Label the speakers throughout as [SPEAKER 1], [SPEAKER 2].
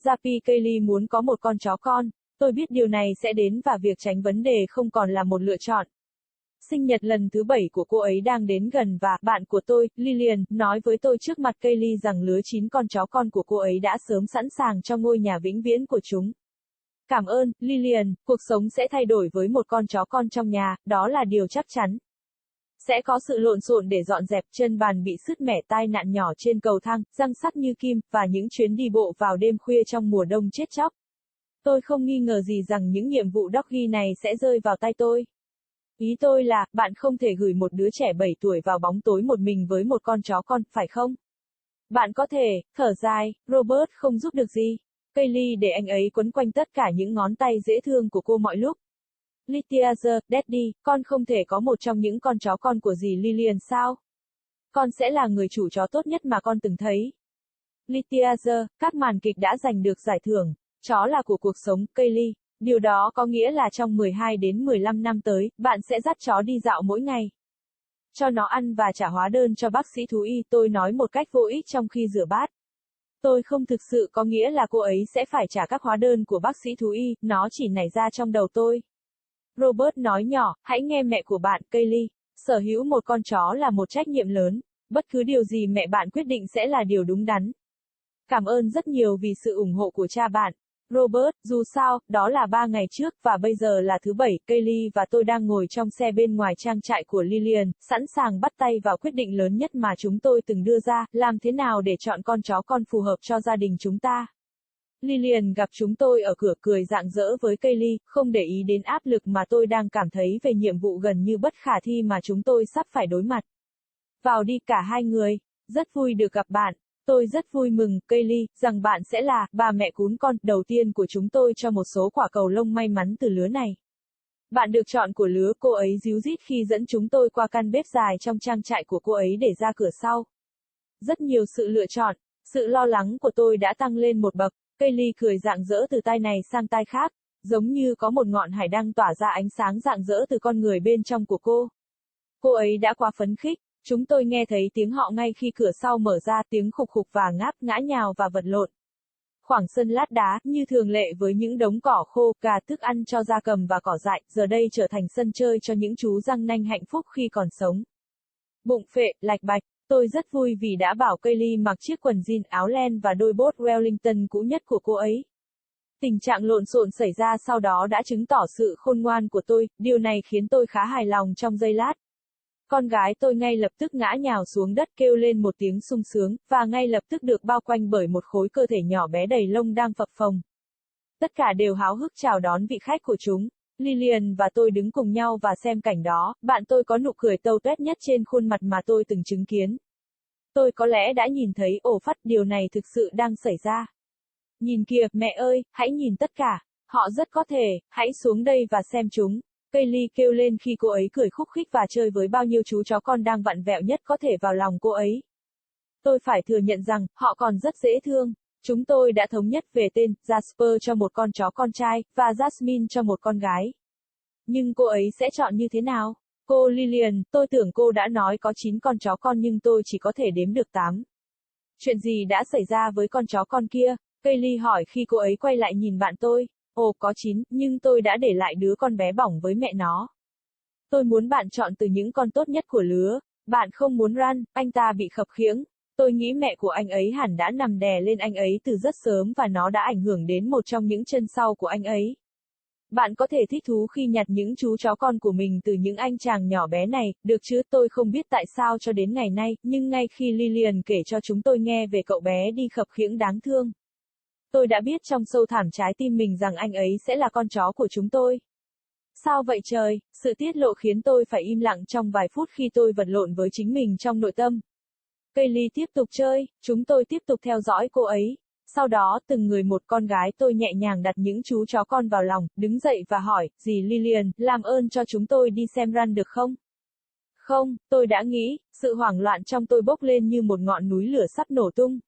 [SPEAKER 1] Jasper Kaylee muốn có một con chó con. Tôi biết điều này sẽ đến và việc tránh vấn đề không còn là một lựa chọn. Sinh nhật lần thứ 7 của cô ấy đang đến gần và bạn của tôi, Lillian, nói với tôi trước mặt Kaylee rằng lứa 9 con chó con của cô ấy đã sớm sẵn sàng cho ngôi nhà vĩnh viễn của chúng. Cảm ơn, Lillian, cuộc sống sẽ thay đổi với một con chó con trong nhà, đó là điều chắc chắn. Sẽ có sự lộn xộn để dọn dẹp, chân bàn bị sứt mẻ, tai nạn nhỏ trên cầu thang, răng sắc như kim, và những chuyến đi bộ vào đêm khuya trong mùa đông chết chóc. Tôi không nghi ngờ gì rằng những nhiệm vụ doggy này sẽ rơi vào tay tôi. Ý tôi là, bạn không thể gửi một đứa trẻ 7 tuổi vào bóng tối một mình với một con chó con, phải không? Bạn có thể, thở dài, Robert không giúp được gì. Kaylee để anh ấy quấn quanh tất cả những ngón tay dễ thương của cô mọi lúc. Litiazer, Daddy, con không thể có một trong những con chó con của dì Lillian sao? Con sẽ là người chủ chó tốt nhất mà con từng thấy. Litiazer, các màn kịch đã giành được giải thưởng. Chó là của cuộc sống, Kaylee. Điều đó có nghĩa là trong 12 đến 15 năm tới, bạn sẽ dắt chó đi dạo mỗi ngày. Cho nó ăn và trả hóa đơn cho bác sĩ thú y, tôi nói một cách vô ích trong khi rửa bát. Tôi không thực sự có nghĩa là cô ấy sẽ phải trả các hóa đơn của bác sĩ thú y, nó chỉ nảy ra trong đầu tôi. Robert nói nhỏ, hãy nghe mẹ của bạn, Kaylee. Sở hữu một con chó là một trách nhiệm lớn. Bất cứ điều gì mẹ bạn quyết định sẽ là điều đúng đắn. Cảm ơn rất nhiều vì sự ủng hộ của cha bạn. Robert, dù sao, đó là 3 ngày trước, và bây giờ là thứ 7, Kaylee và tôi đang ngồi trong xe bên ngoài trang trại của Lillian, sẵn sàng bắt tay vào quyết định lớn nhất mà chúng tôi từng đưa ra, làm thế nào để chọn con chó con phù hợp cho gia đình chúng ta. Lillian gặp chúng tôi ở cửa, cười rạng rỡ với Kaylee, không để ý đến áp lực mà tôi đang cảm thấy về nhiệm vụ gần như bất khả thi mà chúng tôi sắp phải đối mặt. Vào đi cả hai người, rất vui được gặp bạn. Tôi rất vui mừng, Kaylee, rằng bạn sẽ là bà mẹ cún con đầu tiên của chúng tôi cho một số quả cầu lông may mắn từ lứa này. Bạn được chọn của lứa, cô ấy ríu rít khi dẫn chúng tôi qua căn bếp dài trong trang trại của cô ấy để ra cửa sau. Rất nhiều sự lựa chọn, sự lo lắng của tôi đã tăng lên một bậc. Kaylee cười rạng rỡ từ tai này sang tai khác, giống như có một ngọn hải đăng tỏa ra ánh sáng rạng rỡ từ con người bên trong của cô. Cô ấy đã quá phấn khích. Chúng tôi nghe thấy tiếng họ ngay khi cửa sau mở ra, tiếng khục khục và ngáp, ngã nhào và vật lộn. Khoảng sân lát đá, như thường lệ với những đống cỏ khô, gà, thức ăn cho gia cầm và cỏ dại, giờ đây trở thành sân chơi cho những chú răng nanh hạnh phúc khi còn sống. Bụng phệ, lạch bạch. Tôi rất vui vì đã bảo Kaylee mặc chiếc quần jean, áo len và đôi bốt Wellington cũ nhất của cô ấy. Tình trạng lộn xộn xảy ra sau đó đã chứng tỏ sự khôn ngoan của tôi, điều này khiến tôi khá hài lòng trong giây lát. Con gái tôi ngay lập tức ngã nhào xuống đất kêu lên một tiếng sung sướng, và ngay lập tức được bao quanh bởi một khối cơ thể nhỏ bé đầy lông đang phập phồng. Tất cả đều háo hức chào đón vị khách của chúng. Lillian và tôi đứng cùng nhau và xem cảnh đó, bạn tôi có nụ cười tâu tuét nhất trên khuôn mặt mà tôi từng chứng kiến. Tôi có lẽ đã nhìn thấy, ồ phắt, điều này thực sự đang xảy ra. Nhìn kìa, mẹ ơi, hãy nhìn tất cả. Họ rất có thể, hãy xuống đây và xem chúng. Kaylee kêu lên khi cô ấy cười khúc khích và chơi với bao nhiêu chú chó con đang vặn vẹo nhất có thể vào lòng cô ấy. Tôi phải thừa nhận rằng, họ còn rất dễ thương. Chúng tôi đã thống nhất về tên, Jasper cho một con chó con trai, và Jasmine cho một con gái. Nhưng cô ấy sẽ chọn như thế nào? Cô Lillian, tôi tưởng cô đã nói có 9 con chó con nhưng tôi chỉ có thể đếm được 8. Chuyện gì đã xảy ra với con chó con kia? Kaylee hỏi khi cô ấy quay lại nhìn bạn tôi. Ồ, có 9, nhưng tôi đã để lại đứa con bé bỏng với mẹ nó. Tôi muốn bạn chọn từ những con tốt nhất của lứa. Bạn không muốn Run, anh ta bị khập khiễng. Tôi nghĩ mẹ của anh ấy hẳn đã nằm đè lên anh ấy từ rất sớm và nó đã ảnh hưởng đến một trong những chân sau của anh ấy. Bạn có thể thích thú khi nhặt những chú chó con của mình từ những anh chàng nhỏ bé này, được chứ? Tôi không biết tại sao cho đến ngày nay, nhưng ngay khi Lillian kể cho chúng tôi nghe về cậu bé đi khập khiễng đáng thương, tôi đã biết trong sâu thẳm trái tim mình rằng anh ấy sẽ là con chó của chúng tôi. Sao vậy trời? Sự tiết lộ khiến tôi phải im lặng trong vài phút khi tôi vật lộn với chính mình trong nội tâm. Kaylee tiếp tục chơi, chúng tôi tiếp tục theo dõi cô ấy. Sau đó, từng người một, con gái tôi nhẹ nhàng đặt những chú chó con vào lòng, đứng dậy và hỏi, dì Lillian, làm ơn cho chúng tôi đi xem Run được không? Không, tôi đã nghĩ, sự hoảng loạn trong tôi bốc lên như một ngọn núi lửa sắp nổ tung.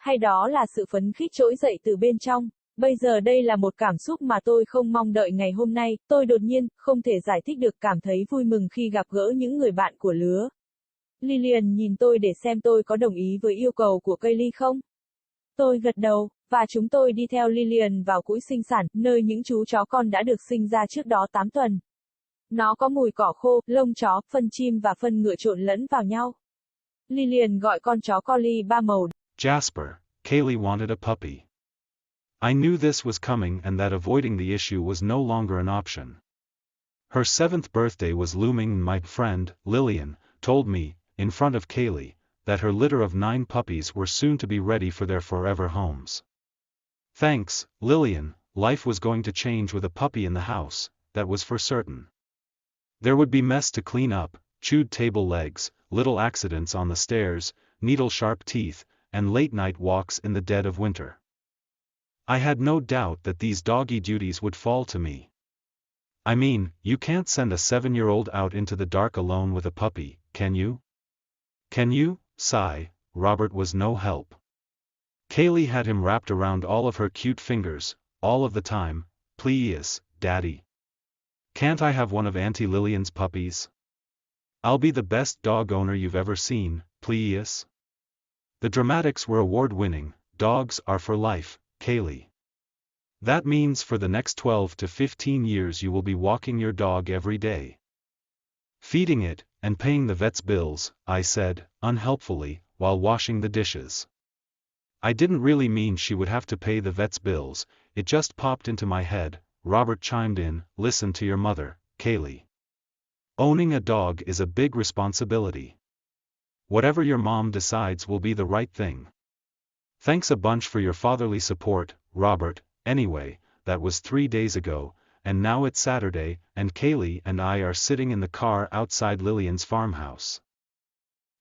[SPEAKER 1] Hay đó là sự phấn khích trỗi dậy từ bên trong. Bây giờ đây là một cảm xúc mà tôi không mong đợi ngày hôm nay, tôi đột nhiên, không thể giải thích được, cảm thấy vui mừng khi gặp gỡ những người bạn của lứa. Lillian nhìn tôi để xem tôi có đồng ý với yêu cầu của Kaylee không. Tôi gật đầu, Và chúng tôi đi theo Lillian vào cũi sinh sản, nơi những chú chó con đã được sinh ra trước đó 8 tuần. Nó có mùi cỏ khô, lông chó, phân chim và phân ngựa trộn lẫn vào nhau. Lillian gọi con chó collie ba màu.
[SPEAKER 2] Jasper, Kaylee wanted a puppy. I knew this was coming and that avoiding the issue was no longer an option. Her 7th birthday was looming and my friend, Lillian, told me, in front of Kaylee, that her litter of 9 puppies were soon to be ready for their forever homes. Thanks, Lillian, life was going to change with a puppy in the house, that was for certain. There would be mess to clean up, chewed table legs, little accidents on the stairs, needle-sharp teeth, and late-night walks in the dead of winter. I had no doubt that these doggy duties would fall to me. I mean, you can't send a 7-year-old out into the dark alone with a puppy, can you? Can you? Sigh, Robert was no help. Kaylee had him wrapped around all of her cute fingers, all of the time. Please, Daddy. Can't I have one of Auntie Lillian's puppies? I'll be the best dog owner you've ever seen, please. The dramatics were award-winning. Dogs are for life, Kaylee. That means for the next 12 to 15 years you will be walking your dog every day. Feeding it, and paying the vet's bills, I said, unhelpfully, while washing the dishes. I didn't really mean she would have to pay the vet's bills, it just popped into my head. Robert chimed in, listen to your mother, Kaylee. Owning a dog is a big responsibility. Whatever your mom decides will be the right thing. Thanks a bunch for your fatherly support, Robert. Anyway, that was 3 days ago, and now it's Saturday, and Kaylee and I are sitting in the car outside Lillian's farmhouse.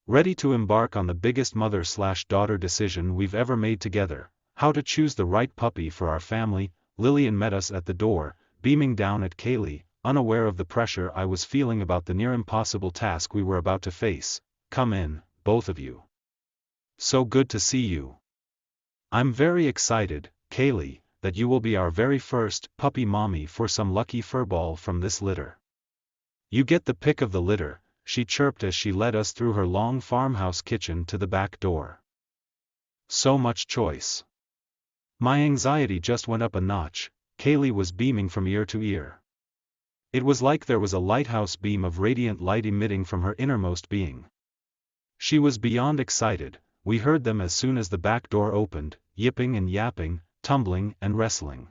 [SPEAKER 2] Ready to embark on the biggest mother-slash-daughter decision we've ever made together, how to choose the right puppy for our family. Lillian met us at the door, beaming down at Kaylee, unaware of the pressure I was feeling about the near-impossible task we were about to face. Come in, both of you. So good to see you. I'm very excited, Kaylee, that you will be our very first puppy mommy for some lucky furball from this litter. You get the pick of the litter, she chirped as she led us through her long farmhouse kitchen to the back door. So much choice. My anxiety just went up a notch. Kaylee was beaming from ear to ear. It was like there was a lighthouse beam of radiant light emitting from her innermost being. She was beyond excited. We heard them as soon as the back door opened, yipping and yapping, tumbling and wrestling.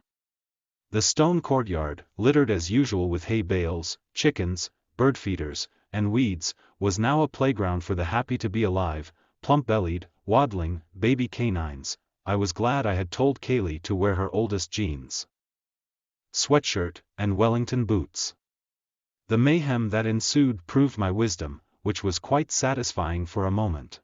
[SPEAKER 2] The stone courtyard, littered as usual with hay bales, chickens, bird feeders, and weeds, was now a playground for the happy-to-be-alive, plump-bellied, waddling, baby canines. I was glad I had told Kaylee to wear her oldest jeans, sweatshirt, and Wellington boots. The mayhem that ensued proved my wisdom, which was quite satisfying for a moment.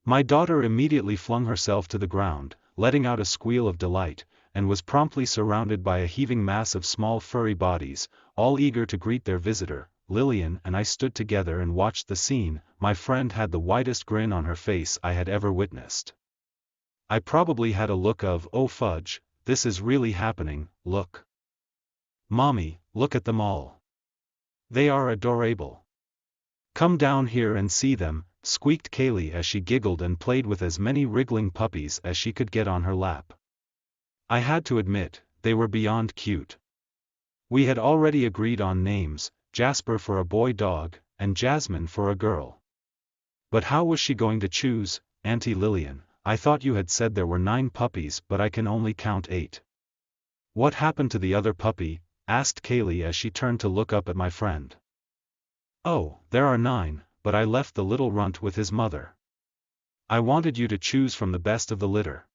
[SPEAKER 2] My daughter immediately flung herself to the ground, letting out a squeal of delight, and was promptly surrounded by a heaving mass of small furry bodies, all eager to greet their visitor. Lillian and I stood together and watched the scene. My friend had the widest grin on her face I had ever witnessed. I probably had a look of, oh fudge, this is really happening, look. Mommy, look at them all. They are adorable. Come down here and see them, squeaked Kaylee as she giggled and played with as many wriggling puppies as she could get on her lap. I had to admit, they were beyond cute. We had already agreed on names, Jasper for a boy dog, and Jasmine for a girl. But how was she going to choose? Auntie Lillian, I thought you had said there were 9 puppies but I can only count 8. What happened to the other puppy? Asked Kaylee as she turned to look up at my friend. Oh, there are 9, but I left the little runt with his mother. I wanted you to choose from the best of the litter.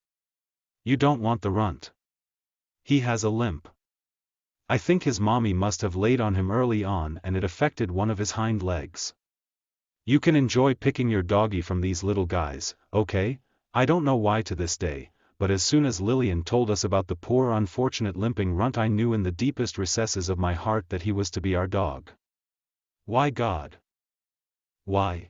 [SPEAKER 2] You don't want the runt. He has a limp. I think his mommy must have laid on him early on and it affected one of his hind legs. You can enjoy picking your doggy from these little guys, okay? I don't know why to this day, but as soon as Lillian told us about the poor unfortunate limping runt I knew in the deepest recesses of my heart that he was to be our dog. Why God? Why?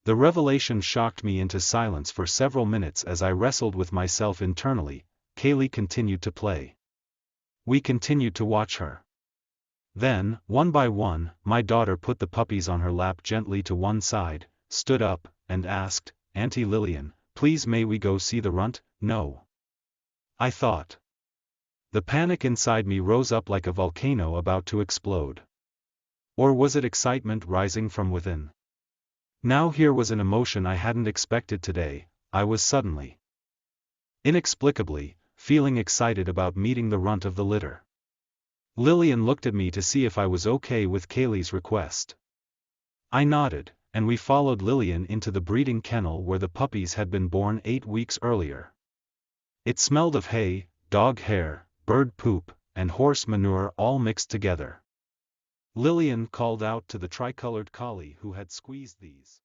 [SPEAKER 2] The revelation shocked me into silence for several minutes as I wrestled with myself internally. Kaylee continued to play. We continued to watch her. Then, one by one, my daughter put the puppies on her lap gently to one side, stood up, and asked, Auntie Lillian, please may we go see the runt? No. I thought. The panic inside me rose up like a volcano about to explode. Or was it excitement rising from within? Now here was an emotion I hadn't expected today. I was suddenly, inexplicably, feeling excited about meeting the runt of the litter. Lillian looked at me to see if I was okay with Kaylee's request. I nodded, and we followed Lillian into the breeding kennel where the puppies had been born 8 weeks earlier. It smelled of hay, dog hair, bird poop, and horse manure all mixed together. Lillian called out to the tricolored collie who had squeezed these.